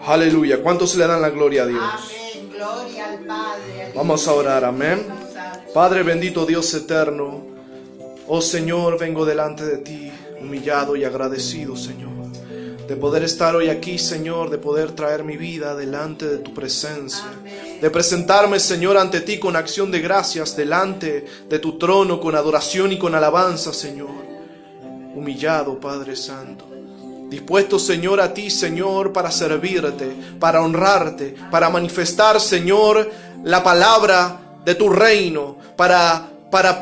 Aleluya. ¿Cuántos le dan la gloria a Dios? Amén. Gloria al Padre. Vamos a orar. Amén. Padre bendito, Dios eterno. Oh Señor, vengo delante de ti, humillado y agradecido, Señor, de poder estar hoy aquí, Señor, de poder traer mi vida delante de tu presencia, de presentarme, Señor, ante ti con acción de gracias, delante de tu trono, con adoración y con alabanza, Señor. Humillado, Padre Santo, dispuesto, Señor, a ti, Señor, para servirte, para honrarte, para manifestar, Señor, la palabra de tu reino, para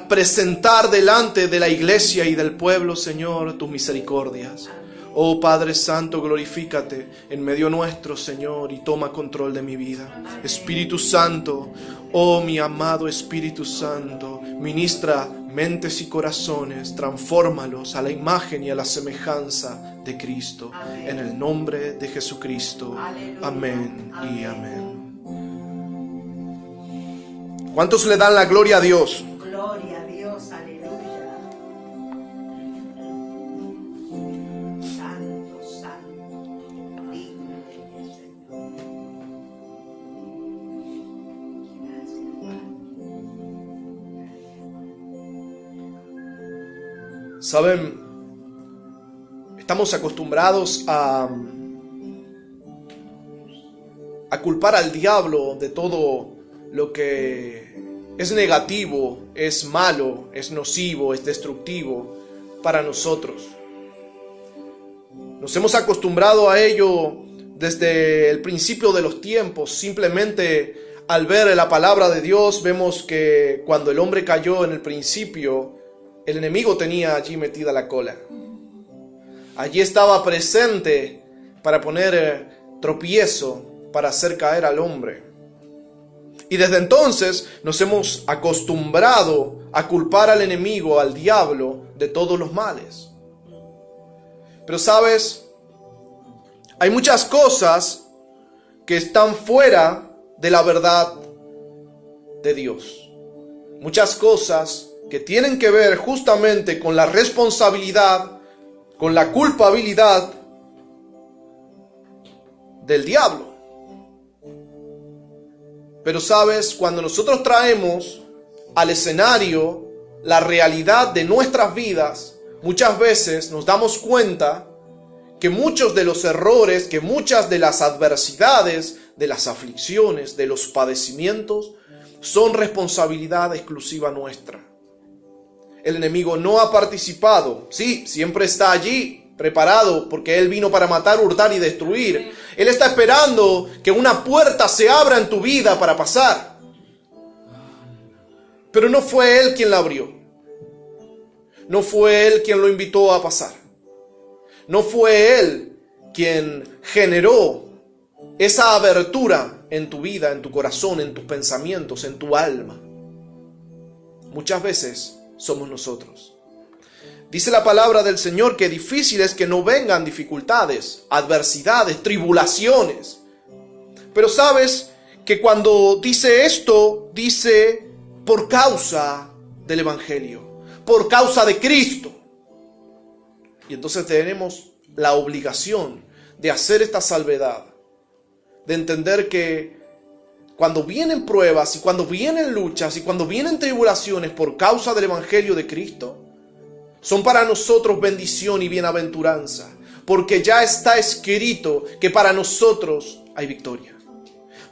presentar delante de la iglesia y del pueblo, Señor, tus misericordias. Oh Padre Santo, glorifícate en medio nuestro, Señor, y toma control de mi vida. Espíritu Santo, oh mi amado Espíritu Santo, ministra mentes y corazones, transfórmalos a la imagen y a la semejanza de Cristo. En el nombre de Jesucristo. Amén y amén. ¿Cuántos le dan la gloria a Dios? Gloria a Dios, aleluya. Santo, santo, digno eres, Señor. Gracias, Padre. Saben, estamos acostumbrados a culpar al diablo de todo lo que es negativo, es malo, es nocivo, es destructivo para nosotros. Nos hemos acostumbrado a ello desde el principio de los tiempos. Simplemente al ver la palabra de Dios vemos que cuando el hombre cayó en el principio, el enemigo tenía allí metida la cola. Allí estaba presente para poner tropiezo, para hacer caer al hombre. Y desde entonces nos hemos acostumbrado a culpar al enemigo, al diablo, de todos los males. Pero sabes, hay muchas cosas que están fuera de la verdad de Dios. Muchas cosas que tienen que ver justamente con la responsabilidad, con la culpabilidad del diablo. Pero sabes, cuando nosotros traemos al escenario la realidad de nuestras vidas, muchas veces nos damos cuenta que muchos de los errores, que muchas de las adversidades, de las aflicciones, de los padecimientos, son responsabilidad exclusiva nuestra. El enemigo no ha participado, sí, siempre está allí, preparado, porque Él vino para matar, hurtar y destruir. Él está esperando que una puerta se abra en tu vida para pasar. Pero no fue Él quien la abrió. No fue Él quien lo invitó a pasar. No fue Él quien generó esa abertura en tu vida, en tu corazón, en tus pensamientos, en tu alma. Muchas veces somos nosotros. Dice la palabra del Señor que difícil es que no vengan dificultades, adversidades, tribulaciones. Pero sabes que cuando dice esto, dice por causa del Evangelio, por causa de Cristo. Y entonces tenemos la obligación de hacer esta salvedad, de entender que cuando vienen pruebas y cuando vienen luchas y cuando vienen tribulaciones por causa del Evangelio de Cristo, son para nosotros bendición y bienaventuranza, porque ya está escrito que para nosotros hay victoria.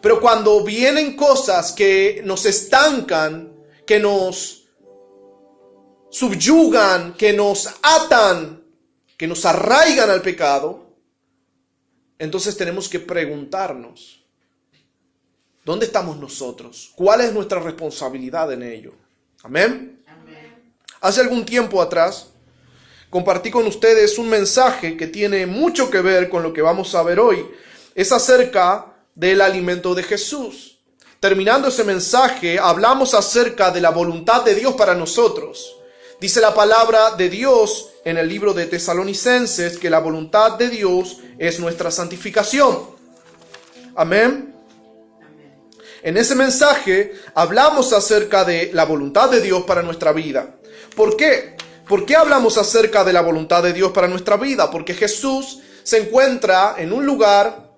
Pero cuando vienen cosas que nos estancan, que nos subyugan, que nos atan, que nos arraigan al pecado, entonces tenemos que preguntarnos, ¿dónde estamos nosotros? ¿Cuál es nuestra responsabilidad en ello? Amén. Hace algún tiempo atrás compartí con ustedes un mensaje que tiene mucho que ver con lo que vamos a ver hoy. Es acerca del alimento de Jesús. Terminando ese mensaje, hablamos acerca de la voluntad de Dios para nosotros. Dice la palabra de Dios en el libro de Tesalonicenses que la voluntad de Dios es nuestra santificación. Amén. En ese mensaje hablamos acerca de la voluntad de Dios para nuestra vida. ¿Por qué? ¿Por qué hablamos acerca de la voluntad de Dios para nuestra vida? Porque Jesús se encuentra en un lugar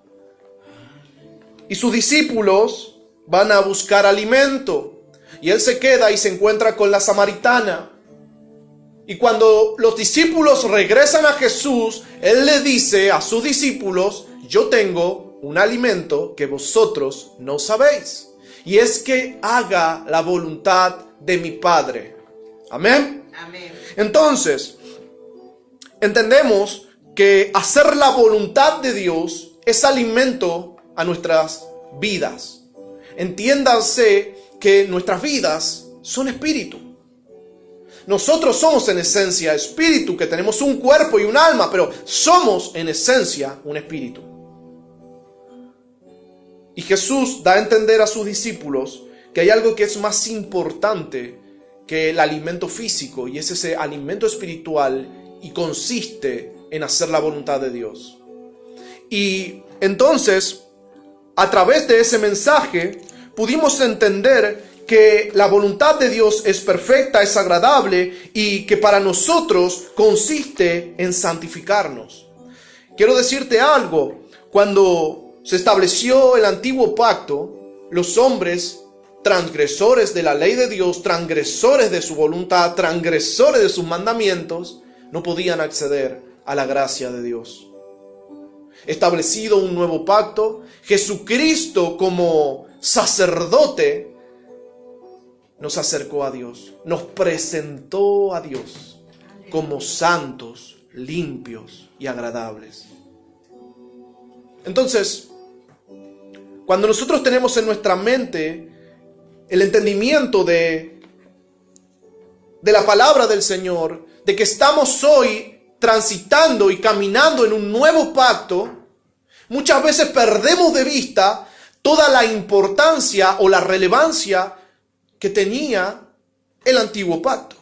y sus discípulos van a buscar alimento. Y él se queda y se encuentra con la samaritana. Y cuando los discípulos regresan a Jesús, él le dice a sus discípulos: yo tengo un alimento que vosotros no sabéis, y es que haga la voluntad de mi Padre. Amén. Amén. Entonces, entendemos que hacer la voluntad de Dios es alimento a nuestras vidas. Entiéndanse que nuestras vidas son espíritu. Nosotros somos en esencia espíritu, que tenemos un cuerpo y un alma, pero somos en esencia un espíritu. Y Jesús da a entender a sus discípulos que hay algo que es más importante que el alimento físico, y es ese alimento espiritual, y consiste en hacer la voluntad de Dios. Y entonces, a través de ese mensaje, pudimos entender que la voluntad de Dios es perfecta, es agradable, y que para nosotros consiste en santificarnos. Quiero decirte algo: cuando se estableció el antiguo pacto, los hombres transgresores de la ley de Dios, transgresores de su voluntad, transgresores de sus mandamientos, no podían acceder a la gracia de Dios. Establecido un nuevo pacto, Jesucristo como sacerdote nos acercó a Dios, nos presentó a Dios como santos, limpios y agradables. Entonces, cuando nosotros tenemos en nuestra mente el entendimiento de la palabra del Señor, de que estamos hoy transitando y caminando en un nuevo pacto, muchas veces perdemos de vista toda la importancia o la relevancia que tenía el antiguo pacto.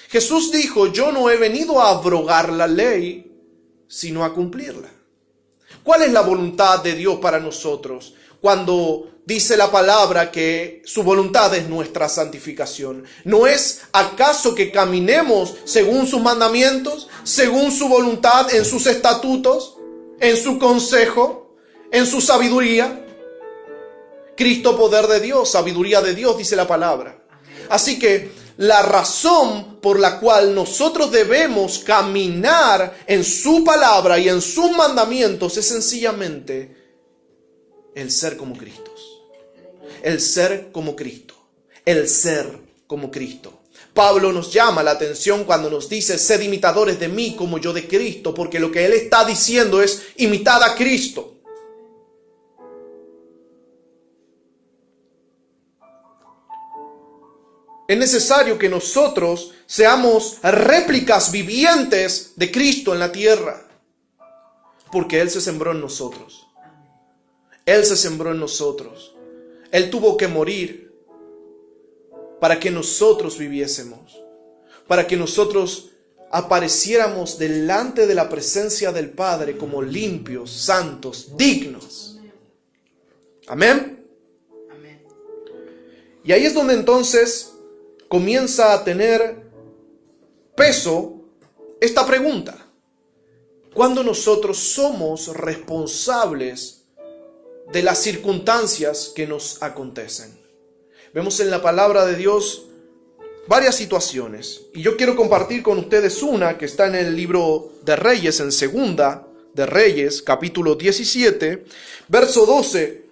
Jesús dijo: yo no he venido a abrogar la ley, sino a cumplirla. ¿Cuál es la voluntad de Dios para nosotros cuando dice la palabra que su voluntad es nuestra santificación? ¿No es acaso que caminemos según sus mandamientos, según su voluntad, en sus estatutos, en su consejo, en su sabiduría? Cristo, poder de Dios, sabiduría de Dios, dice la palabra. Así que la razón por la cual nosotros debemos caminar en su palabra y en sus mandamientos es sencillamente el ser como Cristo. El ser como Cristo. El ser como Cristo. Pablo nos llama la atención cuando nos dice: sed imitadores de mí como yo de Cristo, porque lo que él está diciendo es: imitad a Cristo. Es necesario que nosotros seamos réplicas vivientes de Cristo en la tierra, porque Él se sembró en nosotros. Él se sembró en nosotros. Él tuvo que morir para que nosotros viviésemos, para que nosotros apareciéramos delante de la presencia del Padre como limpios, santos, dignos. Amén. Amén. Y ahí es donde entonces comienza a tener peso esta pregunta: ¿cuándo nosotros somos responsables de las circunstancias que nos acontecen? Vemos en la palabra de Dios varias situaciones, y yo quiero compartir con ustedes una que está en el libro de Reyes, en Segunda de Reyes, capítulo 17, verso 12.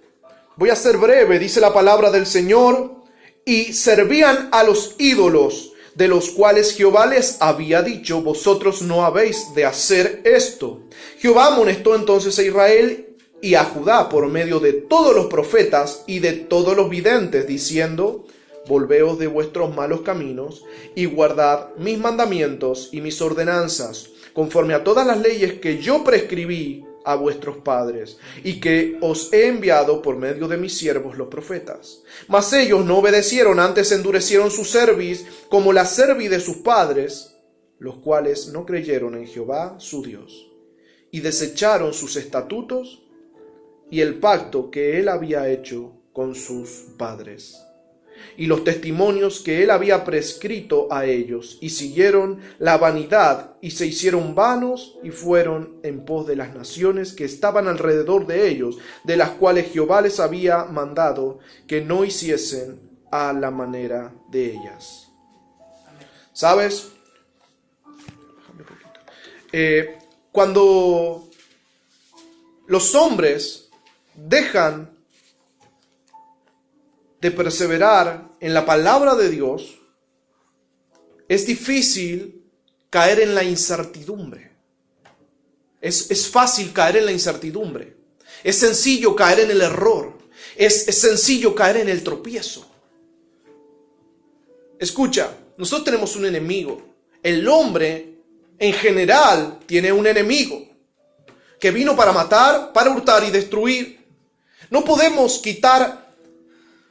Voy a ser breve. Dice la palabra del Señor: y servían a los ídolos, de los cuales Jehová les había dicho: vosotros no habéis de hacer esto. Jehová amonestó entonces a Israel y a Judá por medio de todos los profetas y de todos los videntes, diciendo: volveos de vuestros malos caminos y guardad mis mandamientos y mis ordenanzas, conforme a todas las leyes que yo prescribí a vuestros padres, y que os he enviado por medio de mis siervos los profetas. Mas ellos no obedecieron, antes endurecieron su cerviz, como la cerviz de sus padres, los cuales no creyeron en Jehová su Dios, y desecharon sus estatutos y el pacto que él había hecho con sus padres. y los testimonios que él había prescrito a ellos, y siguieron la vanidad, y se hicieron vanos, y fueron en pos de las naciones que estaban alrededor de ellos, de las cuales Jehová les había mandado que no hiciesen a la manera de ellas. ¿Sabes? Cuando los hombres dejan de perseverar en la palabra de Dios, es difícil caer en la incertidumbre. Es fácil caer en la incertidumbre. Es sencillo caer en el error. Es sencillo caer en el tropiezo. Escucha, nosotros tenemos un enemigo. El hombre en general tiene un enemigo que vino para matar, para hurtar y destruir. No podemos quitar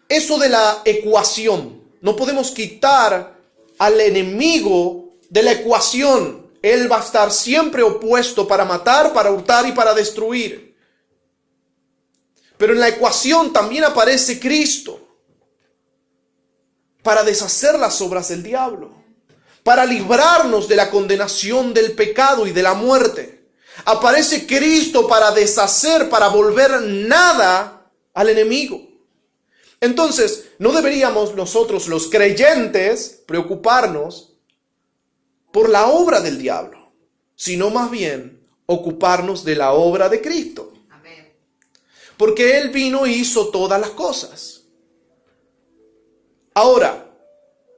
eso de la ecuación. No podemos quitar al enemigo de la ecuación. Él va a estar siempre opuesto para matar, para hurtar y para destruir. Pero en la ecuación también aparece Cristo para deshacer las obras del diablo, para librarnos de la condenación del pecado y de la muerte. Aparece Cristo para deshacer, para volver nada al enemigo. Entonces, no deberíamos nosotros, los creyentes, preocuparnos por la obra del diablo, sino más bien ocuparnos de la obra de Cristo. Amén. Porque Él vino y hizo todas las cosas. Ahora,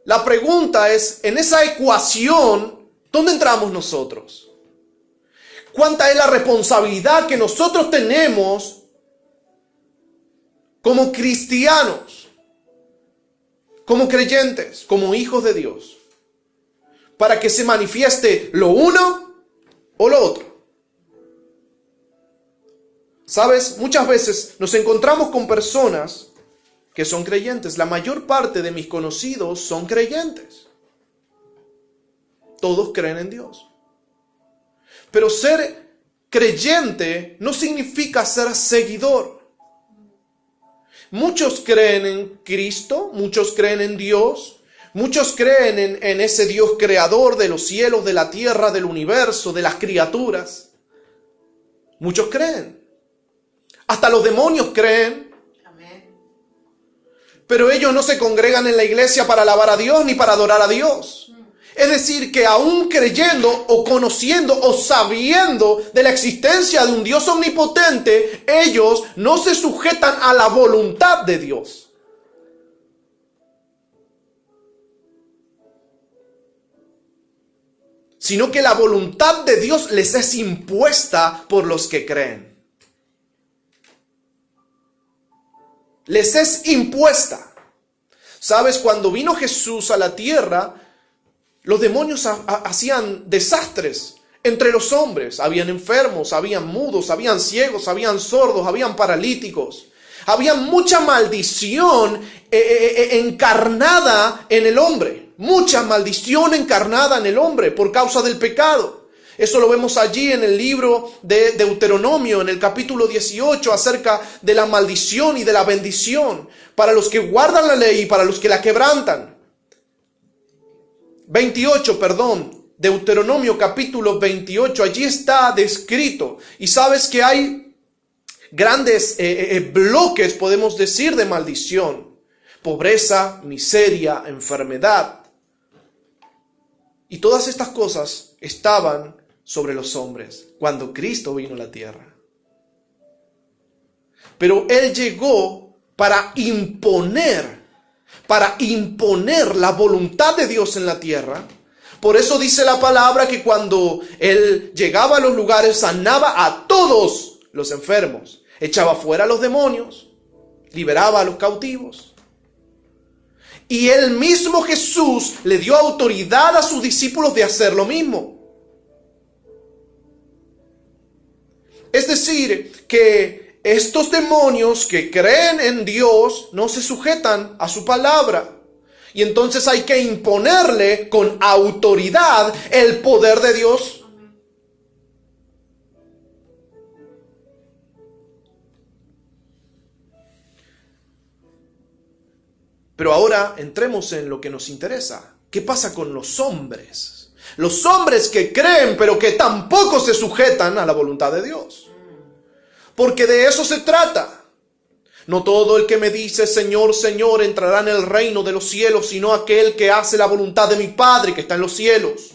la pregunta es, en esa ecuación, ¿dónde entramos nosotros? ¿Cuánta es la responsabilidad que nosotros tenemos como cristianos, como creyentes, como hijos de Dios, para que se manifieste lo uno o lo otro? ¿Sabes? Muchas veces nos encontramos con personas que son creyentes. La mayor parte de mis conocidos son creyentes. Todos creen en Dios. Pero ser creyente no significa ser seguidor. Muchos creen en Cristo, muchos creen en Dios, muchos creen en ese Dios creador de los cielos, de la tierra, del universo, de las criaturas. Muchos creen. Hasta los demonios creen. Amén. Pero ellos no se congregan en la iglesia para alabar a Dios ni para adorar a Dios. Es decir, que aún creyendo o conociendo o sabiendo de la existencia de un Dios omnipotente, ellos no se sujetan a la voluntad de Dios. Sino que la voluntad de Dios les es impuesta por los que creen. Les es impuesta. ¿Sabes? Cuando vino Jesús a la tierra, los demonios hacían desastres entre los hombres. Habían enfermos, habían mudos, habían ciegos, habían sordos, habían paralíticos. Había mucha maldición encarnada en el hombre. Mucha maldición encarnada en el hombre por causa del pecado. Eso lo vemos allí en el libro de Deuteronomio, en el capítulo 18, acerca de la maldición y de la bendición para los que guardan la ley y para los que la quebrantan. 28, Deuteronomio capítulo 28, allí está descrito. Y sabes que hay grandes bloques, podemos decir, de maldición. Pobreza, miseria, enfermedad. Y todas estas cosas estaban sobre los hombres cuando Cristo vino a la tierra. Pero Él llegó para imponer la voluntad de Dios en la tierra. Por eso dice la palabra que cuando Él llegaba a los lugares, sanaba a todos los enfermos, echaba fuera a los demonios, liberaba a los cautivos. Y Él mismo, Jesús, le dio autoridad a sus discípulos de hacer lo mismo. Es decir, que estos demonios que creen en Dios no se sujetan a su palabra. Y entonces hay que imponerle con autoridad el poder de Dios. Pero ahora entremos en lo que nos interesa. ¿Qué pasa con los hombres? Los hombres que creen pero que tampoco se sujetan a la voluntad de Dios. Porque de eso se trata. No todo el que me dice Señor, Señor entrará en el reino de los cielos, sino aquel que hace la voluntad de mi Padre que está en los cielos.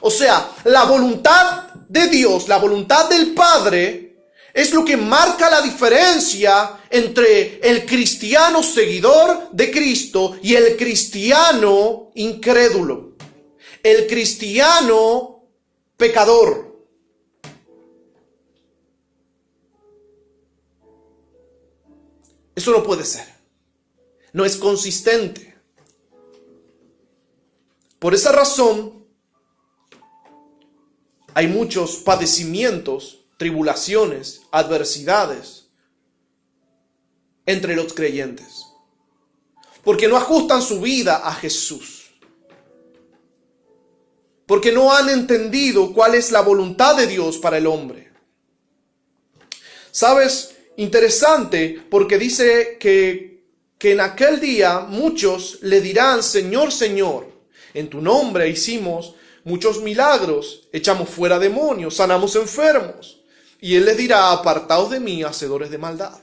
O sea, la voluntad de Dios, la voluntad del Padre, es lo que marca la diferencia entre el cristiano seguidor de Cristo y el cristiano incrédulo. El cristiano pecador. Eso no puede ser. No es consistente. Por esa razón, hay muchos padecimientos, tribulaciones, adversidades entre los creyentes. Porque no ajustan su vida a Jesús. Porque no han entendido cuál es la voluntad de Dios para el hombre. ¿Sabes? Interesante, porque dice que en aquel día muchos le dirán, Señor, Señor, en tu nombre hicimos muchos milagros, echamos fuera demonios, sanamos enfermos. Y Él les dirá, apartaos de mí, hacedores de maldad.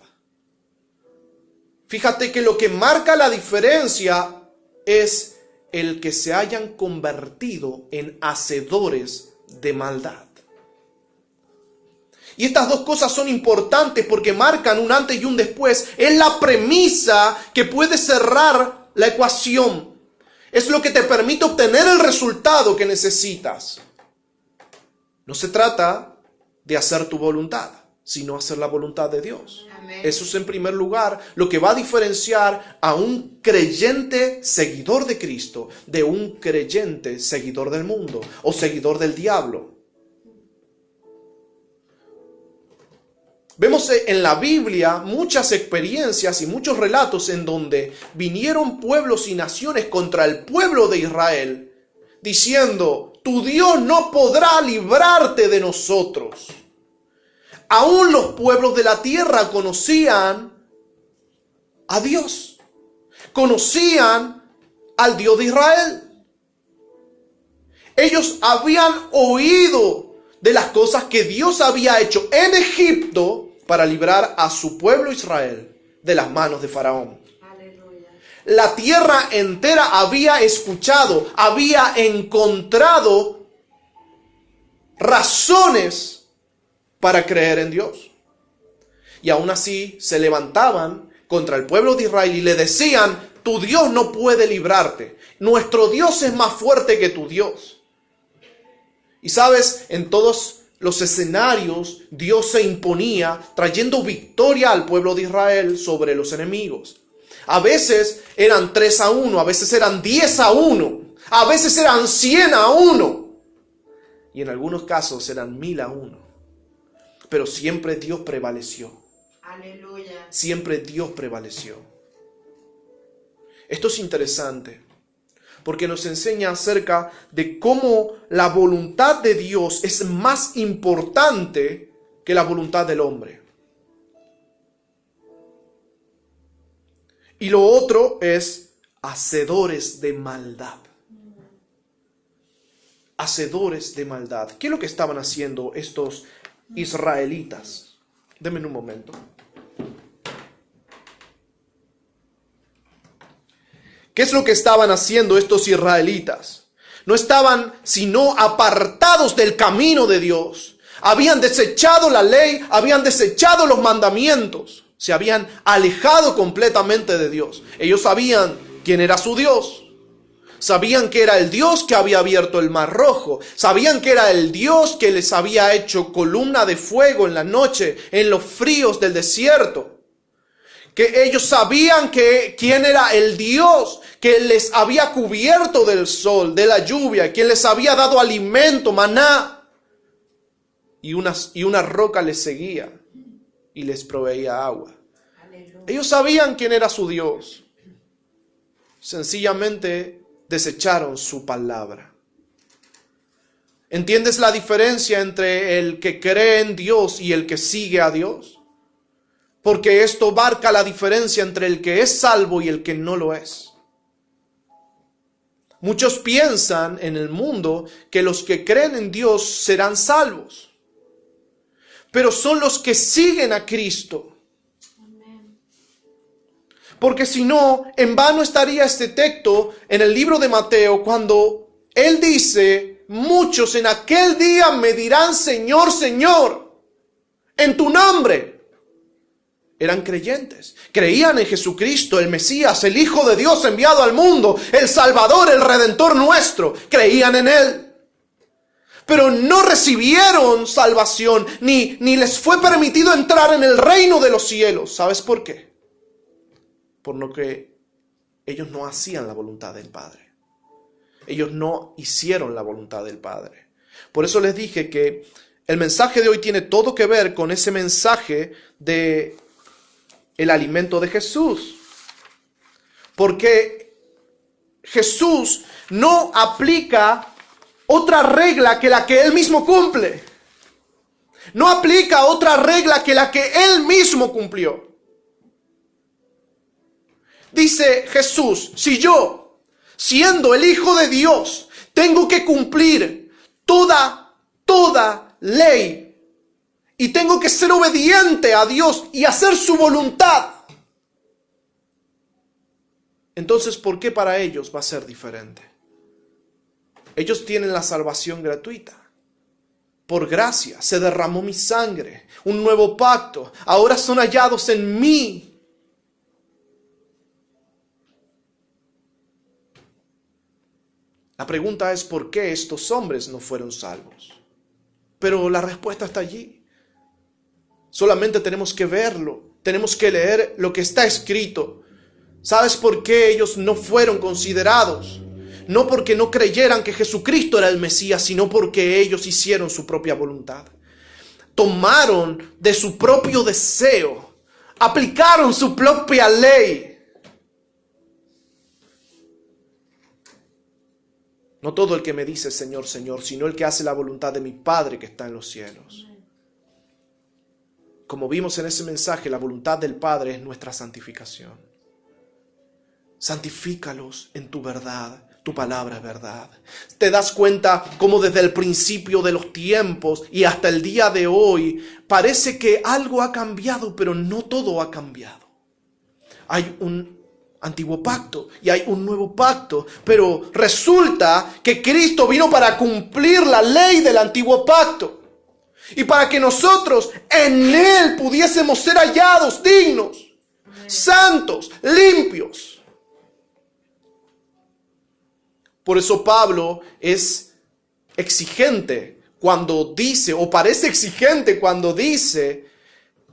Fíjate que lo que marca la diferencia es el que se hayan convertido en hacedores de maldad. Y estas dos cosas son importantes porque marcan un antes y un después. Es la premisa que puede cerrar la ecuación. Es lo que te permite obtener el resultado que necesitas. No se trata de hacer tu voluntad, sino hacer la voluntad de Dios. Amén. Eso es en primer lugar lo que va a diferenciar a un creyente seguidor de Cristo de un creyente seguidor del mundo o seguidor del diablo. Vemos en la Biblia muchas experiencias y muchos relatos en donde vinieron pueblos y naciones contra el pueblo de Israel, diciendo, tu Dios no podrá librarte de nosotros. Aún los pueblos de la tierra conocían a Dios, conocían al Dios de Israel. Ellos habían oído de las cosas que Dios había hecho en Egipto para librar a su pueblo Israel de las manos de Faraón. Aleluya. La tierra entera había escuchado, había encontrado razones para creer en Dios. Y aún así se levantaban contra el pueblo de Israel y le decían, tu Dios no puede librarte. Nuestro Dios es más fuerte que tu Dios. Y sabes, en todos los escenarios Dios se imponía trayendo victoria al pueblo de Israel sobre los enemigos. A veces eran 3-1, a veces eran 10-1, a veces eran 100-1 y en algunos casos eran 1000-1. Pero siempre Dios prevaleció. Aleluya. Siempre Dios prevaleció. Esto es interesante, porque nos enseña acerca de cómo la voluntad de Dios es más importante que la voluntad del hombre. Y lo otro es hacedores de maldad. Hacedores de maldad. ¿Qué es lo que estaban haciendo estos israelitas? Denme un momento. ¿Qué es lo que estaban haciendo estos israelitas? No estaban sino apartados del camino de Dios. Habían desechado la ley, habían desechado los mandamientos. Se habían alejado completamente de Dios. Ellos sabían quién era su Dios. Sabían que era el Dios que había abierto el Mar Rojo. Sabían que era el Dios que les había hecho columna de fuego en la noche, en los fríos del desierto. Que ellos sabían quién era el Dios que les había cubierto del sol, de la lluvia, quien les había dado alimento, maná. Y una roca les seguía y les proveía agua. Aleluya. Ellos sabían quién era su Dios. Sencillamente desecharon su palabra. ¿Entiendes la diferencia entre el que cree en Dios y el que sigue a Dios? Porque esto marca la diferencia entre el que es salvo y el que no lo es. Muchos piensan en el mundo que los que creen en Dios serán salvos, pero son los que siguen a Cristo. Porque si no, en vano estaría este texto en el libro de Mateo cuando Él dice: muchos en aquel día me dirán, Señor, Señor, en tu nombre. Eran creyentes, creían en Jesucristo, el Mesías, el Hijo de Dios enviado al mundo, el Salvador, el Redentor nuestro, creían en Él. Pero no recibieron salvación, ni les fue permitido entrar en el reino de los cielos. ¿Sabes por qué? Por lo que ellos no hacían la voluntad del Padre. Ellos no hicieron la voluntad del Padre. Por eso les dije que el mensaje de hoy tiene todo que ver con ese mensaje de el alimento de Jesús. Porque Jesús no aplica otra regla que la que Él mismo cumple. No aplica otra regla que la que Él mismo cumplió. Dice Jesús: si yo, siendo el Hijo de Dios, tengo que cumplir toda ley y tengo que ser obediente a Dios y hacer su voluntad, entonces ¿por qué para ellos va a ser diferente? Ellos tienen la salvación gratuita. Por gracia se derramó mi sangre, un nuevo pacto. Ahora son hallados en mí. La pregunta es: ¿por qué estos hombres no fueron salvos? Pero la respuesta está allí. Solamente tenemos que verlo. Tenemos que leer lo que está escrito. ¿Sabes por qué ellos no fueron considerados? No porque no creyeran que Jesucristo era el Mesías, sino porque ellos hicieron su propia voluntad. Tomaron de su propio deseo, aplicaron su propia ley. No todo el que me dice Señor, Señor, sino el que hace la voluntad de mi Padre que está en los cielos. Como vimos en ese mensaje, la voluntad del Padre es nuestra santificación. Santifícalos en tu verdad. Tu palabra es verdad. Te das cuenta cómo desde el principio de los tiempos y hasta el día de hoy parece que algo ha cambiado, pero no todo ha cambiado. Hay un antiguo pacto y hay un nuevo pacto, pero resulta que Cristo vino para cumplir la ley del antiguo pacto y para que nosotros en Él pudiésemos ser hallados dignos, santos, limpios. Por eso Pablo es exigente cuando dice, o parece exigente cuando dice: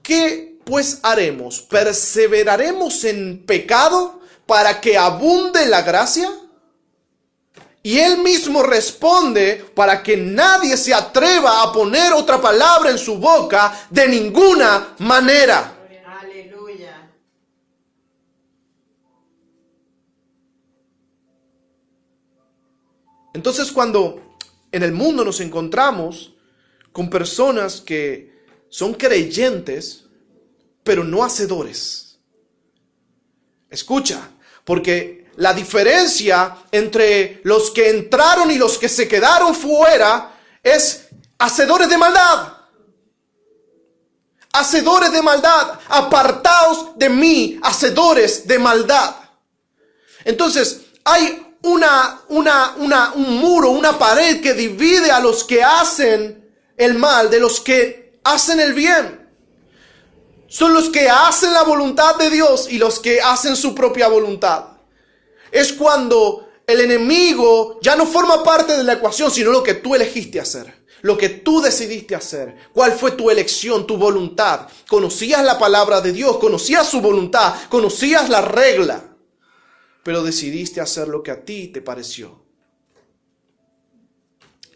¿qué pues haremos? ¿Perseveraremos en pecado para que abunde la gracia? Y él mismo responde: para que nadie se atreva a poner otra palabra en su boca, de ninguna manera. Aleluya. Entonces, cuando en el mundo nos encontramos con personas que son creyentes, pero no hacedores. Escucha, porque la diferencia entre los que entraron y los que se quedaron fuera es hacedores de maldad. Hacedores de maldad, apartaos de mí, hacedores de maldad. Entonces, hay un muro, una pared que divide a los que hacen el mal de los que hacen el bien. Son los que hacen la voluntad de Dios y los que hacen su propia voluntad. Es cuando el enemigo ya no forma parte de la ecuación, sino lo que tú elegiste hacer, lo que tú decidiste hacer. ¿Cuál fue tu elección, tu voluntad? Conocías la palabra de Dios, conocías su voluntad, conocías la regla, pero decidiste hacer lo que a ti te pareció.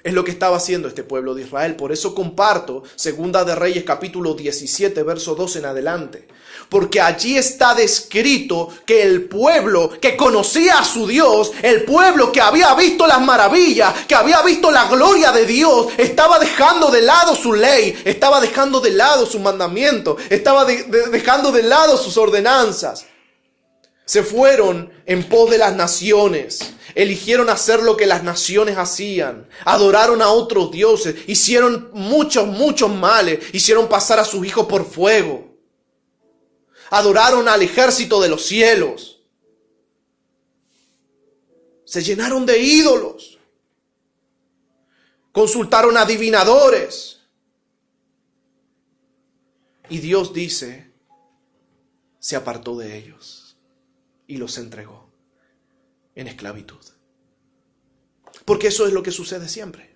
Es lo que estaba haciendo este pueblo de Israel. Por eso comparto Segunda de Reyes capítulo 17, verso 2 en adelante. Porque allí está descrito que el pueblo que conocía a su Dios, el pueblo que había visto las maravillas, que había visto la gloria de Dios, estaba dejando de lado su ley, estaba dejando de lado su mandamiento, estaba dejando de lado sus ordenanzas. Se fueron en pos de las naciones, eligieron hacer lo que las naciones hacían. Adoraron a otros dioses. Hicieron muchos males. Hicieron pasar a sus hijos por fuego. Adoraron al ejército de los cielos. Se llenaron de ídolos. Consultaron a adivinadores. Y Dios dice, se apartó de ellos y los entregó en esclavitud. Porque eso es lo que sucede siempre.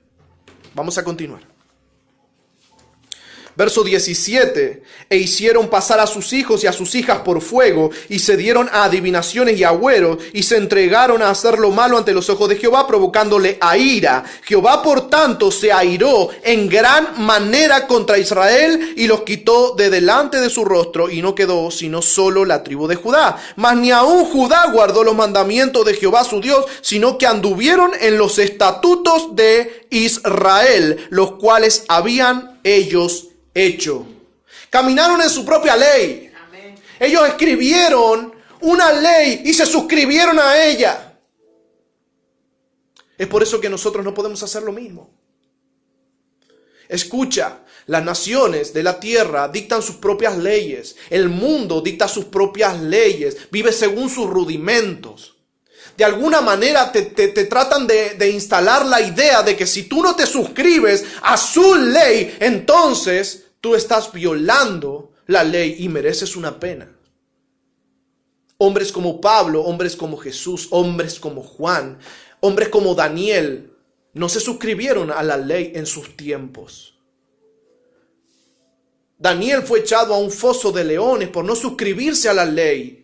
Vamos a continuar. Verso 17, e hicieron pasar a sus hijos y a sus hijas por fuego, y se dieron a adivinaciones y agüeros, y se entregaron a hacer lo malo ante los ojos de Jehová, provocándole a ira. Jehová, por tanto, se airó en gran manera contra Israel, y los quitó de delante de su rostro, y no quedó sino solo la tribu de Judá. Mas ni aun Judá guardó los mandamientos de Jehová su Dios, sino que anduvieron en los estatutos de Israel, los cuales habían ellos hecho. Caminaron en su propia ley. Amén. Ellos escribieron una ley y se suscribieron a ella. Es por eso que nosotros no podemos hacer lo mismo. Escucha, las naciones de la tierra dictan sus propias leyes. El mundo dicta sus propias leyes. Vive según sus rudimentos. De alguna manera te tratan de instalar la idea de que si tú no te suscribes a su ley, entonces tú estás violando la ley y mereces una pena. Hombres como Pablo, hombres como Jesús, hombres como Juan, hombres como Daniel, no se suscribieron a la ley en sus tiempos. Daniel fue echado a un foso de leones por no suscribirse a la ley.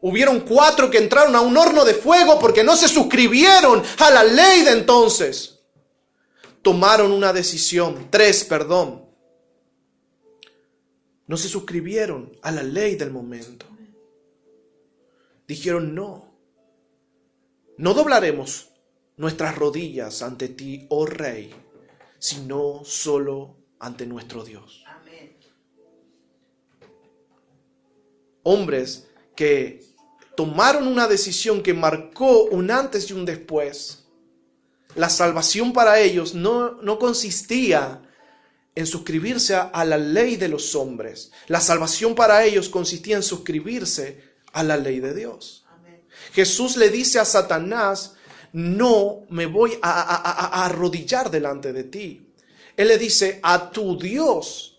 Hubieron 4 que entraron a un horno de fuego porque no se suscribieron a la ley de entonces. Tomaron una decisión, 3, perdón. No se suscribieron a la ley del momento. Dijeron no doblaremos nuestras rodillas ante ti, oh Rey, sino solo ante nuestro Dios. Amén. Hombres que tomaron una decisión que marcó un antes y un después. La salvación para ellos no consistía en suscribirse a la ley de los hombres. La salvación para ellos consistía en suscribirse a la ley de Dios. Amén. Jesús le dice a Satanás, no me voy a arrodillar delante de ti. Él le dice, a tu Dios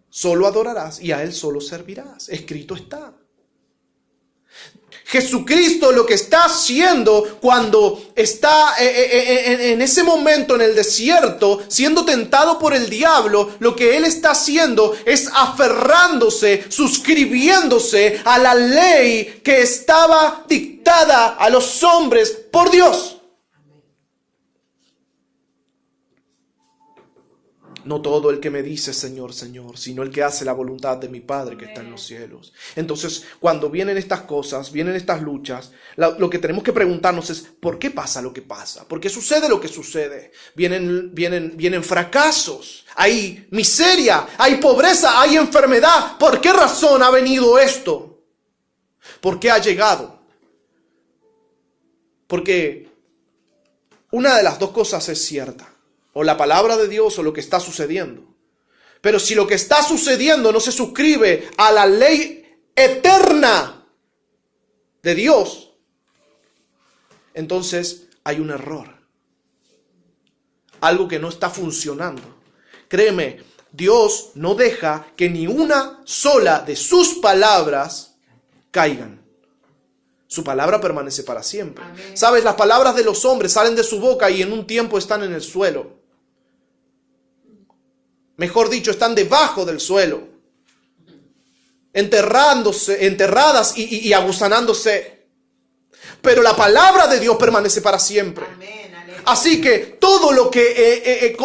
solo adorarás y a Él solo servirás. Escrito está. Jesucristo lo que está haciendo cuando está en ese momento en el desierto, siendo tentado por el diablo, lo que Él está haciendo es aferrándose, suscribiéndose a la ley que estaba dictada a los hombres por Dios. No todo el que me dice Señor, Señor, sino el que hace la voluntad de mi Padre que está en los cielos. Entonces, cuando vienen estas cosas, vienen estas luchas, lo que tenemos que preguntarnos es, ¿por qué pasa lo que pasa? ¿Por qué sucede lo que sucede? Vienen fracasos, hay miseria, hay pobreza, hay enfermedad. ¿Por qué razón ha venido esto? ¿Por qué ha llegado? Porque una de las dos cosas es cierta. O la palabra de Dios o lo que está sucediendo. Pero si lo que está sucediendo no se suscribe a la ley eterna de Dios, entonces hay un error. Algo que no está funcionando. Créeme, Dios no deja que ni una sola de sus palabras caigan. Su palabra permanece para siempre. Amén. ¿Sabes? Las palabras de los hombres salen de su boca y en un tiempo están en el suelo. Mejor dicho, están debajo del suelo, enterradas y aguzanándose. Pero la palabra de Dios permanece para siempre. Amén. Aleluya. Así que todo lo que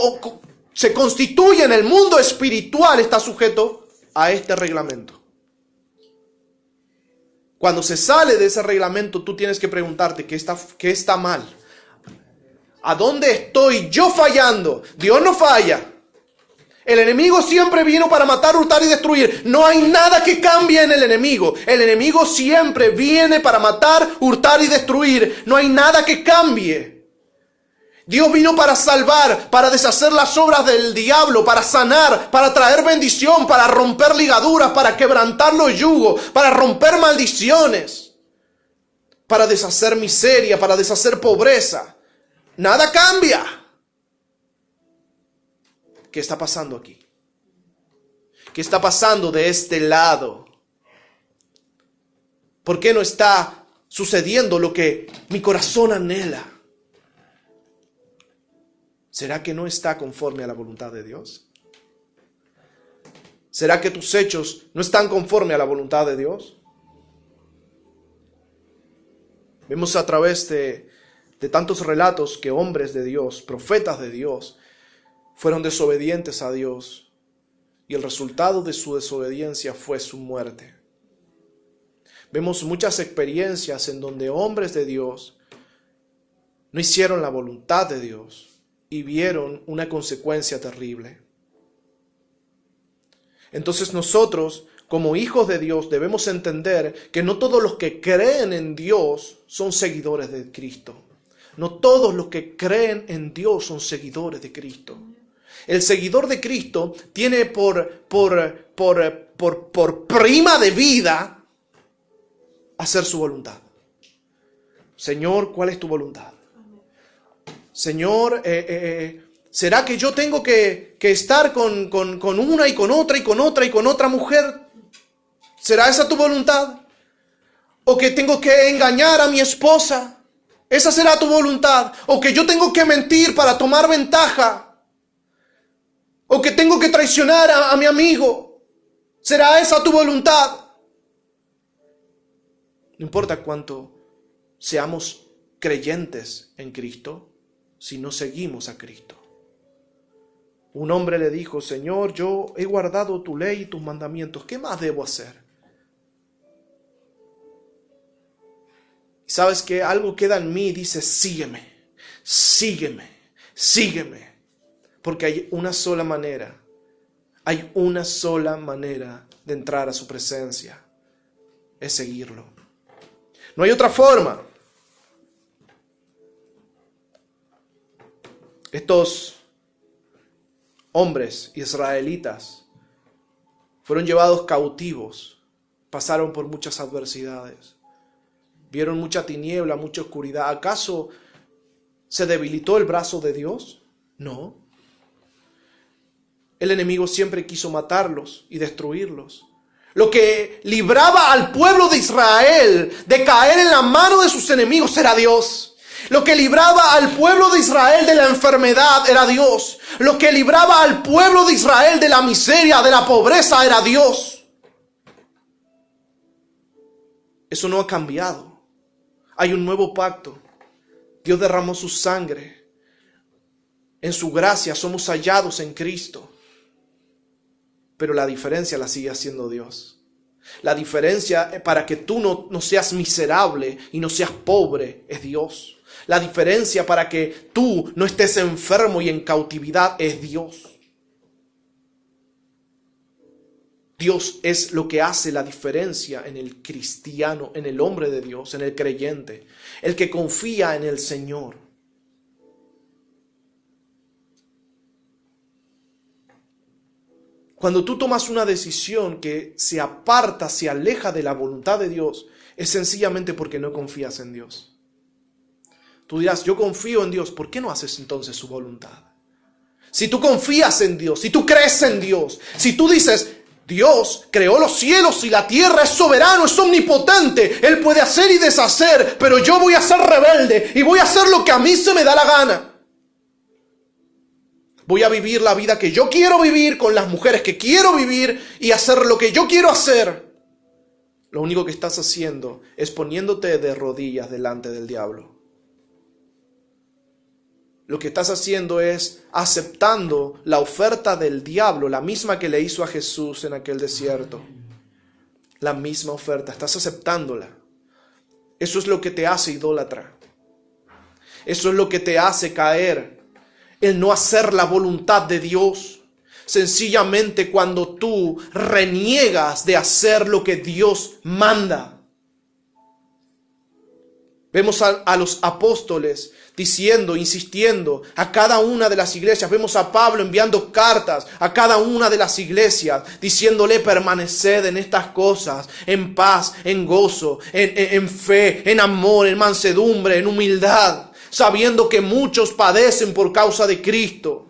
se constituye en el mundo espiritual está sujeto a este reglamento. Cuando se sale de ese reglamento, tú tienes que preguntarte qué está mal. ¿A dónde estoy yo fallando? Dios no falla. El enemigo siempre vino para matar, hurtar y destruir. No hay nada que cambie en el enemigo. El enemigo siempre viene para matar, hurtar y destruir. No hay nada que cambie. Dios vino para salvar, para deshacer las obras del diablo, para sanar, para traer bendición, para romper ligaduras, para quebrantar los yugos, para romper maldiciones, para deshacer miseria, para deshacer pobreza. Nada cambia. ¿Qué está pasando aquí? ¿Qué está pasando de este lado? ¿Por qué no está sucediendo lo que mi corazón anhela? ¿Será que no está conforme a la voluntad de Dios? ¿Será que tus hechos no están conforme a la voluntad de Dios? Vemos a través de tantos relatos que hombres de Dios, profetas de Dios, fueron desobedientes a Dios, y el resultado de su desobediencia fue su muerte. Vemos muchas experiencias en donde hombres de Dios no hicieron la voluntad de Dios y vieron una consecuencia terrible. Entonces nosotros, como hijos de Dios, debemos entender que no todos los que creen en Dios son seguidores de Cristo. No todos los que creen en Dios son seguidores de Cristo. El seguidor de Cristo tiene por prima de vida hacer su voluntad. Señor, ¿cuál es tu voluntad? Señor, ¿será que yo tengo que estar con una y con otra y con otra y con otra mujer? ¿Será esa tu voluntad? ¿O que tengo que engañar a mi esposa? ¿Esa será tu voluntad? ¿O que yo tengo que mentir para tomar ventaja? ¿O que tengo que traicionar a mi amigo? ¿Será esa tu voluntad? No importa cuánto seamos creyentes en Cristo, si no seguimos a Cristo. Un hombre le dijo: Señor, yo he guardado tu ley y tus mandamientos, ¿qué más debo hacer? Y sabes que algo queda en mí y dice: sígueme, sígueme, sígueme. Porque hay una sola manera de entrar a su presencia, es seguirlo. No hay otra forma. Estos hombres israelitas fueron llevados cautivos, pasaron por muchas adversidades, vieron mucha tiniebla, mucha oscuridad. ¿Acaso se debilitó el brazo de Dios? No. El enemigo siempre quiso matarlos y destruirlos. Lo que libraba al pueblo de Israel de caer en la mano de sus enemigos era Dios. Lo que libraba al pueblo de Israel de la enfermedad era Dios. Lo que libraba al pueblo de Israel de la miseria, de la pobreza, era Dios. Eso no ha cambiado. Hay un nuevo pacto. Dios derramó su sangre. En su gracia somos hallados en Cristo. Pero la diferencia la sigue haciendo Dios. La diferencia para que tú no seas miserable y no seas pobre es Dios. La diferencia para que tú no estés enfermo y en cautividad es Dios. Dios es lo que hace la diferencia en el cristiano, en el hombre de Dios, en el creyente, el que confía en el Señor. Cuando tú tomas una decisión que se aparta, se aleja de la voluntad de Dios, es sencillamente porque no confías en Dios. Tú dirás: yo confío en Dios. ¿Por qué no haces entonces su voluntad? Si tú confías en Dios, si tú crees en Dios, si tú dices: Dios creó los cielos y la tierra, es soberano, es omnipotente, Él puede hacer y deshacer, pero yo voy a ser rebelde y voy a hacer lo que a mí se me da la gana. Voy a vivir la vida que yo quiero vivir, con las mujeres que quiero vivir y hacer lo que yo quiero hacer. Lo único que estás haciendo es poniéndote de rodillas delante del diablo. Lo que estás haciendo es aceptando la oferta del diablo, la misma que le hizo a Jesús en aquel desierto. La misma oferta, estás aceptándola. Eso es lo que te hace idólatra. Eso es lo que te hace caer, el no hacer la voluntad de Dios. Sencillamente cuando tú reniegas de hacer lo que Dios manda. Vemos a los apóstoles diciendo, insistiendo a cada una de las iglesias. Vemos a Pablo enviando cartas a cada una de las iglesias, diciéndole: permaneced en estas cosas, en paz, en gozo, en fe, en amor, en mansedumbre, en humildad, sabiendo que muchos padecen por causa de Cristo.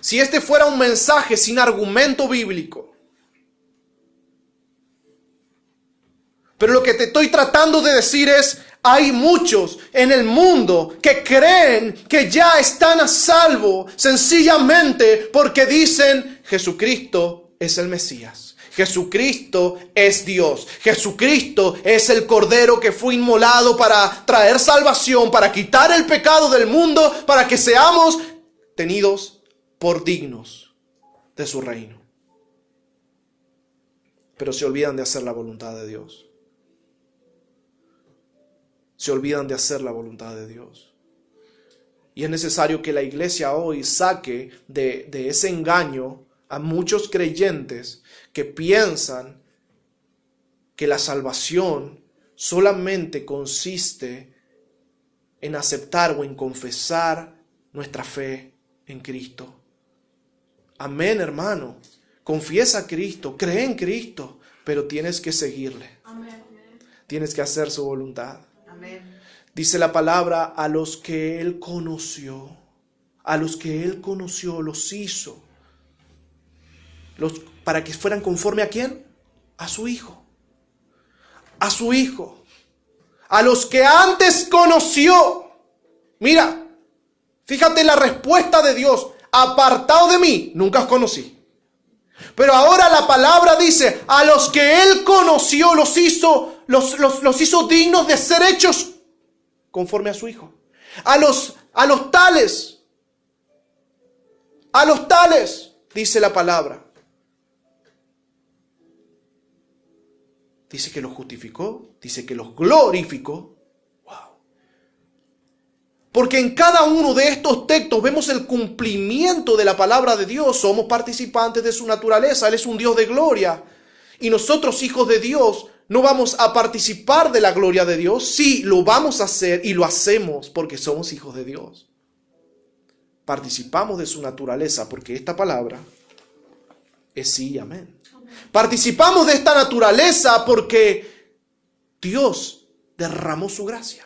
Si este fuera un mensaje sin argumento bíblico, pero lo que te estoy tratando de decir es: hay muchos en el mundo que creen que ya están a salvo sencillamente porque dicen: Jesucristo es el Mesías, Jesucristo es Dios, Jesucristo es el Cordero que fue inmolado para traer salvación, para quitar el pecado del mundo, para que seamos tenidos por dignos de su reino. Pero se olvidan de hacer la voluntad de Dios. Se olvidan de hacer la voluntad de Dios. Y es necesario que la iglesia hoy saque de ese engaño a muchos creyentes que piensan que la salvación solamente consiste en aceptar o en confesar nuestra fe en Cristo. Amén, hermano. Confiesa a Cristo, cree en Cristo, pero tienes que seguirle. Amén. Tienes que hacer su voluntad. Amén. Dice la palabra: a los que Él conoció, a los que Él conoció los hizo. Para que fueran conforme ¿a quién? A su Hijo. A su Hijo. A los que antes conoció. Mira, fíjate la respuesta de Dios: apartado de mí, nunca os conocí. Pero ahora la palabra dice: a los que Él conoció los hizo dignos de ser hechos conforme a su Hijo. A los tales, dice la palabra. Dice que los justificó, dice que los glorificó. Porque en cada uno de estos textos vemos el cumplimiento de la palabra de Dios. Somos participantes de su naturaleza. Él es un Dios de gloria. Y nosotros, hijos de Dios, no vamos a participar de la gloria de Dios. Sí, lo vamos a hacer y lo hacemos porque somos hijos de Dios. Participamos de su naturaleza porque esta palabra es sí y amén. Participamos de esta naturaleza porque Dios derramó su gracia.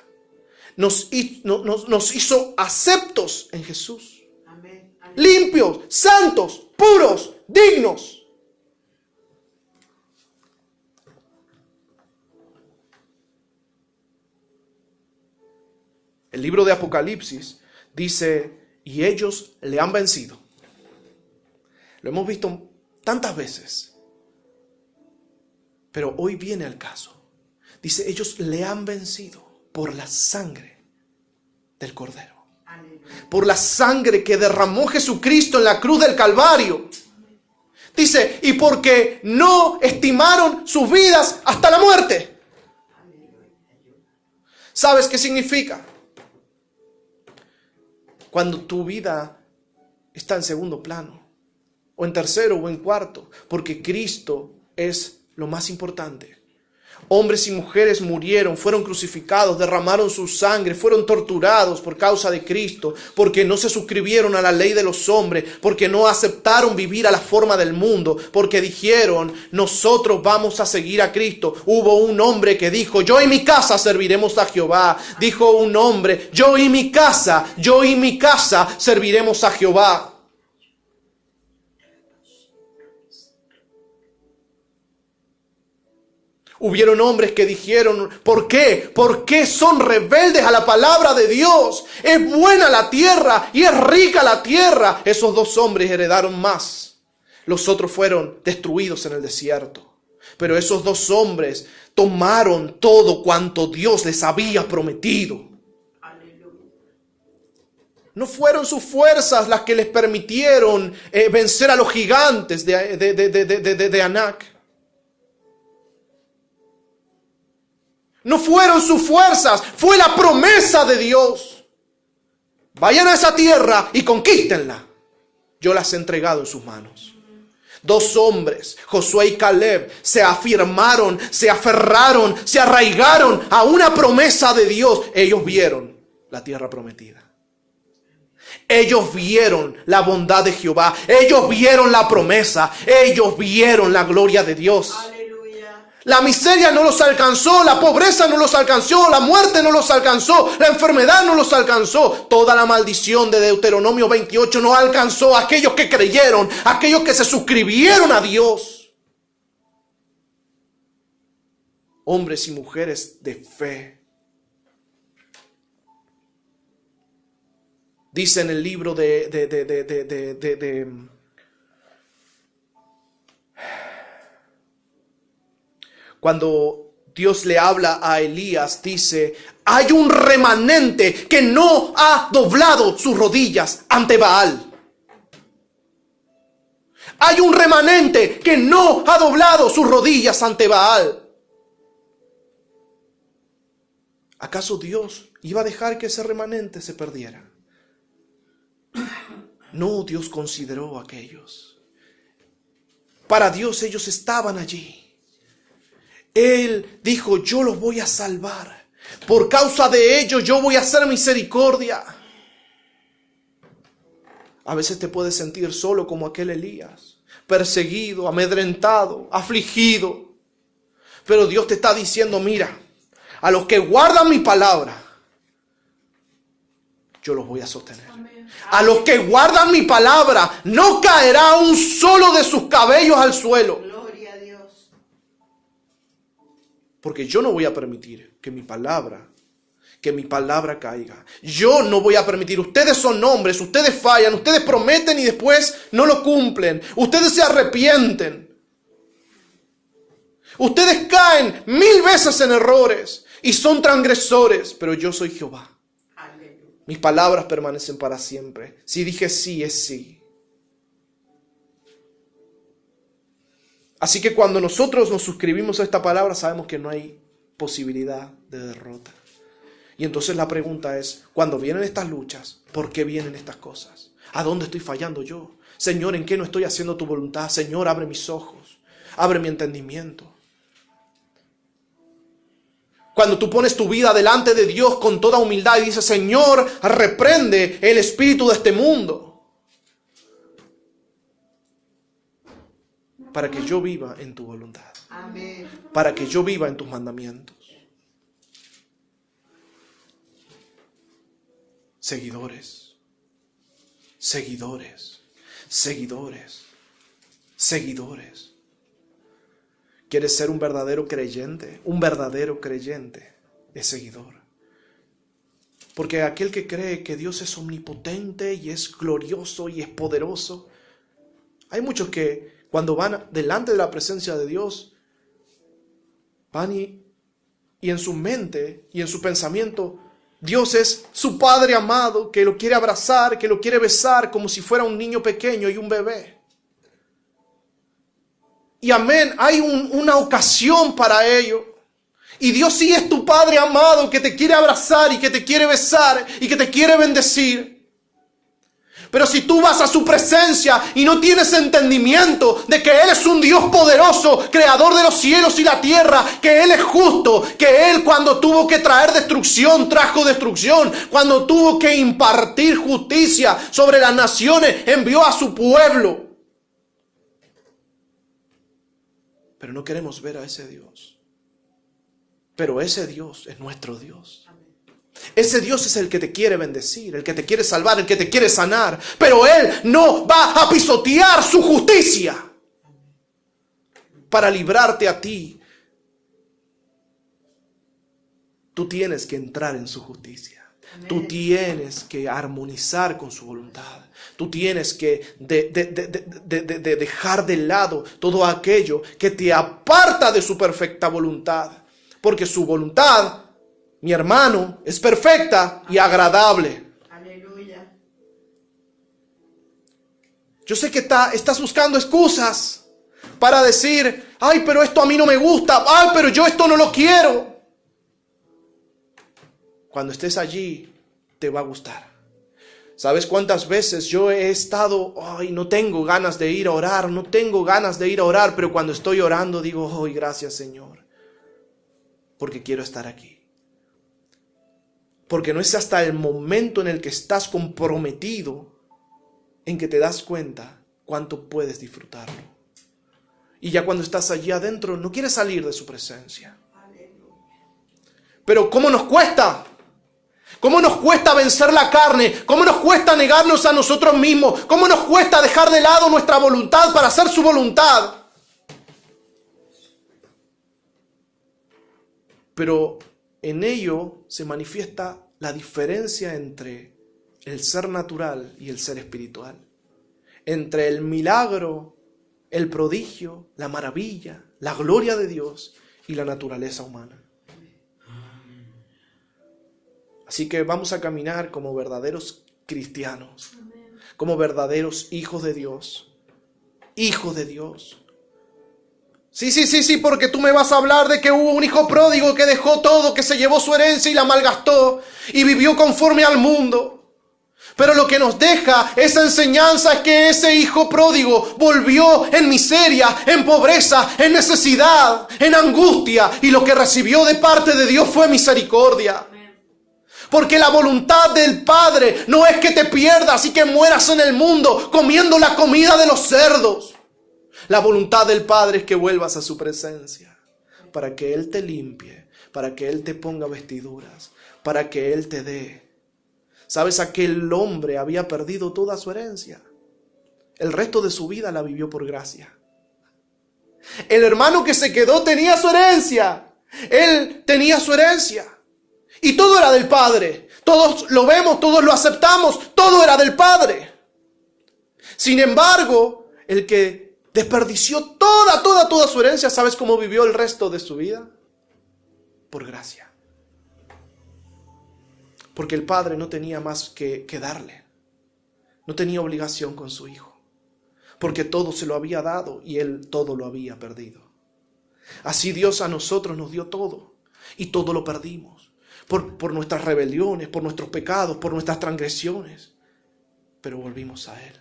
Nos hizo aceptos en Jesús. Amén. Amén. Limpios, santos, puros, dignos. El libro de Apocalipsis dice: y ellos le han vencido. Lo hemos visto tantas veces. Pero hoy viene el caso. Dice: ellos le han vencido por la sangre del Cordero. Aleluya. Por la sangre que derramó Jesucristo en la cruz del Calvario. Dice: y porque no estimaron sus vidas hasta la muerte. ¿Sabes qué significa? Cuando tu vida está en segundo plano, o en tercero, o en cuarto, porque Cristo es lo más importante. Hombres y mujeres murieron, fueron crucificados, derramaron su sangre, fueron torturados por causa de Cristo, porque no se suscribieron a la ley de los hombres, porque no aceptaron vivir a la forma del mundo, porque dijeron: nosotros vamos a seguir a Cristo. Hubo un hombre que dijo: yo y mi casa serviremos a Jehová. Dijo un hombre: yo y mi casa serviremos a Jehová. Hubieron hombres que dijeron: ¿por qué? ¿Por qué son rebeldes a la palabra de Dios? Es buena la tierra y es rica la tierra. Esos dos hombres heredaron más. Los otros fueron destruidos en el desierto. Pero esos dos hombres tomaron todo cuanto Dios les había prometido. Aleluya. No fueron sus fuerzas las que les permitieron vencer a los gigantes de Anac. No fueron sus fuerzas, fue la promesa de Dios. Vayan a esa tierra y conquístenla. Yo las he entregado en sus manos. 2 hombres, Josué y Caleb, se afirmaron, se aferraron, se arraigaron a una promesa de Dios. Ellos vieron la tierra prometida. Ellos vieron la bondad de Jehová. Ellos vieron la promesa. Ellos vieron la gloria de Dios. La miseria no los alcanzó, la pobreza no los alcanzó, la muerte no los alcanzó, la enfermedad no los alcanzó. Toda la maldición de Deuteronomio 28 no alcanzó a aquellos que creyeron, a aquellos que se suscribieron a Dios. Hombres y mujeres de fe. Dice en el libro cuando Dios le habla a Elías, dice, hay un remanente que no ha doblado sus rodillas ante Baal. Hay un remanente que no ha doblado sus rodillas ante Baal. ¿Acaso Dios iba a dejar que ese remanente se perdiera? No, Dios consideró a aquellos. Para Dios ellos estaban allí. Él dijo, yo los voy a salvar. Por causa de ellos yo voy a hacer misericordia. A veces te puedes sentir solo como aquel Elías, perseguido, amedrentado, afligido. Pero Dios te está diciendo, mira, a los que guardan mi palabra, yo los voy a sostener. Amén. A los que guardan mi palabra, no caerá un solo de sus cabellos al suelo. Gloria a Dios. Porque yo no voy a permitir que mi palabra caiga. Yo no voy a permitir. Ustedes son hombres, ustedes fallan, ustedes prometen y después no lo cumplen. Ustedes se arrepienten. Ustedes caen 1000 veces en errores y son transgresores, pero yo soy Jehová. Mis palabras permanecen para siempre. Si dije sí, es sí. Así que cuando nosotros nos suscribimos a esta palabra, sabemos que no hay posibilidad de derrota. Y entonces la pregunta es, cuando vienen estas luchas, ¿por qué vienen estas cosas? ¿A dónde estoy fallando yo? Señor, ¿en qué no estoy haciendo tu voluntad? Señor, abre mis ojos, abre mi entendimiento. Cuando tú pones tu vida delante de Dios con toda humildad y dices, Señor, reprende el espíritu de este mundo, para que yo viva en tu voluntad. Amén. Para que yo viva en tus mandamientos. Seguidores, seguidores, seguidores, seguidores. ¿Quieres ser un verdadero creyente? Un verdadero creyente es seguidor. Porque aquel que cree que Dios es omnipotente y es glorioso y es poderoso, hay muchos que cuando van delante de la presencia de Dios, van y en su mente y en su pensamiento, Dios es su Padre amado que lo quiere abrazar, que lo quiere besar como si fuera un niño pequeño y un bebé. Y amén, hay una ocasión para ello. Y Dios sí es tu Padre amado que te quiere abrazar y que te quiere besar y que te quiere bendecir. Pero si tú vas a su presencia y no tienes entendimiento de que Él es un Dios poderoso, creador de los cielos y la tierra, que Él es justo, que Él cuando tuvo que traer destrucción, trajo destrucción, cuando tuvo que impartir justicia sobre las naciones, envió a su pueblo. Pero no queremos ver a ese Dios. Pero ese Dios es nuestro Dios. Ese Dios es el que te quiere bendecir, el que te quiere salvar, el que te quiere sanar. Pero Él no va a pisotear su justicia para librarte a ti. Tú tienes que entrar en su justicia. Amén. Tú tienes que armonizar con su voluntad. Tú tienes que dejar de lado todo aquello que te aparta de su perfecta voluntad. Porque su voluntad, mi hermano, es perfecta y agradable. Aleluya. Yo sé que estás buscando excusas para decir, ay, pero esto a mí no me gusta, ay, pero yo esto no lo quiero. Cuando estés allí, te va a gustar. ¿Sabes cuántas veces yo he estado, ay, no tengo ganas de ir a orar, no tengo ganas de ir a orar, pero cuando estoy orando digo, ay, gracias Señor, porque quiero estar aquí. Porque no es hasta el momento en el que estás comprometido en que te das cuenta cuánto puedes disfrutarlo. Y ya cuando estás allí adentro, no quieres salir de su presencia. Pero ¿cómo nos cuesta? ¿Cómo nos cuesta vencer la carne? ¿Cómo nos cuesta negarnos a nosotros mismos? ¿Cómo nos cuesta dejar de lado nuestra voluntad para hacer su voluntad? Pero en ello se manifiesta la diferencia entre el ser natural y el ser espiritual. Entre el milagro, el prodigio, la maravilla, la gloria de Dios y la naturaleza humana. Así que vamos a caminar como verdaderos cristianos, como verdaderos hijos de Dios. Hijos de Dios. Sí, porque tú me vas a hablar de que hubo un hijo pródigo que dejó todo, que se llevó su herencia y la malgastó y vivió conforme al mundo. Pero lo que nos deja esa enseñanza es que ese hijo pródigo volvió en miseria, en pobreza, en necesidad, en angustia, y lo que recibió de parte de Dios fue misericordia. Porque la voluntad del Padre no es que te pierdas y que mueras en el mundo comiendo la comida de los cerdos. La voluntad del Padre es que vuelvas a su presencia, para que Él te limpie, para que Él te ponga vestiduras, para que Él te dé. ¿Sabes? Aquel hombre había perdido toda su herencia. El resto de su vida la vivió por gracia. El hermano que se quedó tenía su herencia. Él tenía su herencia. Y todo era del Padre. Todos lo vemos, todos lo aceptamos. Todo era del Padre. Sin embargo, el que desperdició toda su herencia, ¿sabes cómo vivió el resto de su vida? Por gracia. Porque el Padre no tenía más que darle. No tenía obligación con su Hijo. Porque todo se lo había dado y Él todo lo había perdido. Así Dios a nosotros nos dio todo. Y todo lo perdimos. Por nuestras rebeliones, por nuestros pecados, por nuestras transgresiones. Pero volvimos a Él.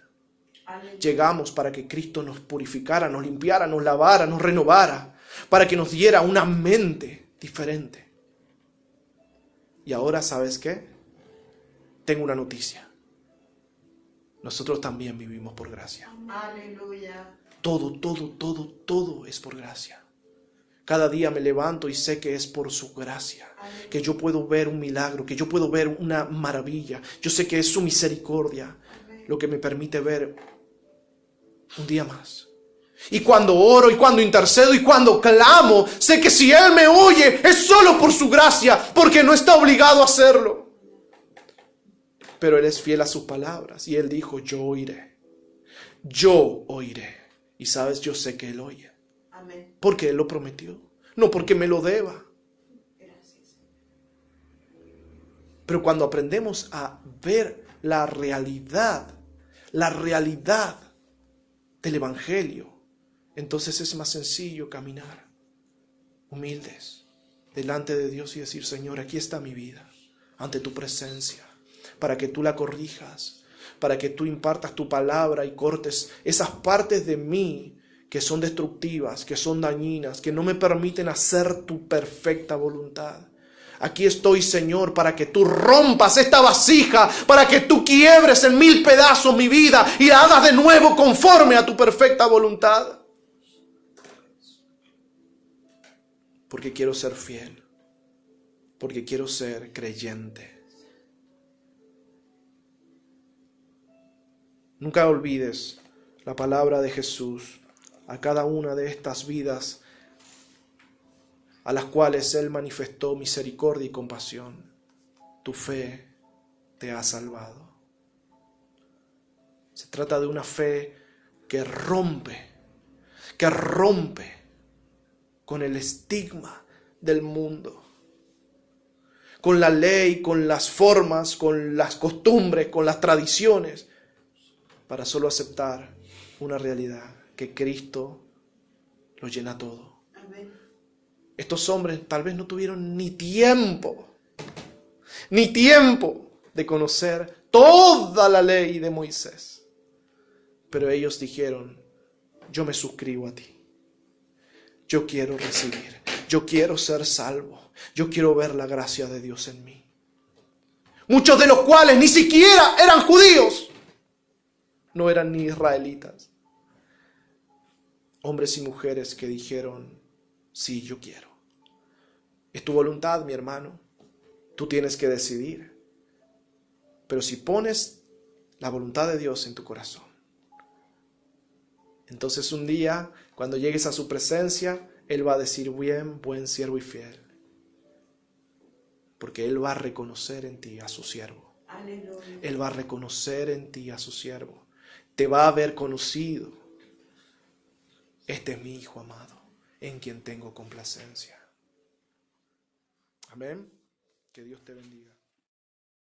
Llegamos para que Cristo nos purificara, nos limpiara, nos lavara, nos renovara. Para que nos diera una mente diferente. Y ahora, ¿sabes qué? Tengo una noticia. Nosotros también vivimos por gracia. Aleluya. Todo es por gracia. Cada día me levanto y sé que es por su gracia. Que yo puedo ver un milagro, que yo puedo ver una maravilla. Yo sé que es su misericordia lo que me permite ver un día más. Y cuando oro, y cuando intercedo, y cuando clamo, sé que si Él me oye, es solo por su gracia, porque no está obligado a hacerlo. Pero Él es fiel a sus palabras, y Él dijo, yo oiré. Yo oiré. Y sabes, yo sé que Él oye. Amén. Porque Él lo prometió, no porque me lo deba. Gracias. Pero cuando aprendemos a ver la realidad del Evangelio, entonces es más sencillo caminar humildes delante de Dios y decir, Señor, aquí está mi vida, ante tu presencia, para que tú la corrijas, para que tú impartas tu palabra y cortes esas partes de mí que son destructivas, que son dañinas, que no me permiten hacer tu perfecta voluntad. Aquí estoy, Señor, para que tú rompas esta vasija, para que tú quiebres en 1000 pedazos mi vida y la hagas de nuevo conforme a tu perfecta voluntad. Porque quiero ser fiel, porque quiero ser creyente. Nunca olvides la palabra de Jesús a cada una de estas vidas a las cuales Él manifestó misericordia y compasión. Tu fe te ha salvado. Se trata de una fe que rompe con el estigma del mundo, con la ley, con las formas, con las costumbres, con las tradiciones, para solo aceptar una realidad, que Cristo lo llena todo. Amén. Estos hombres tal vez no tuvieron ni tiempo ni tiempo de conocer toda la ley de Moisés. Pero ellos dijeron, yo me suscribo a ti. Yo quiero recibir, yo quiero ser salvo, yo quiero ver la gracia de Dios en mí. Muchos de los cuales ni siquiera eran judíos, no eran ni israelitas. Hombres y mujeres que dijeron, sí, yo quiero. Es tu voluntad, mi hermano, tú tienes que decidir. Pero si pones la voluntad de Dios en tu corazón, entonces un día, cuando llegues a su presencia, Él va a decir, bien, buen siervo y fiel. Porque Él va a reconocer en ti a su siervo. Aleluya. Él va a reconocer en ti a su siervo. Te va a haber conocido. Este es mi Hijo amado, en quien tengo complacencia. Amén. Que Dios te bendiga.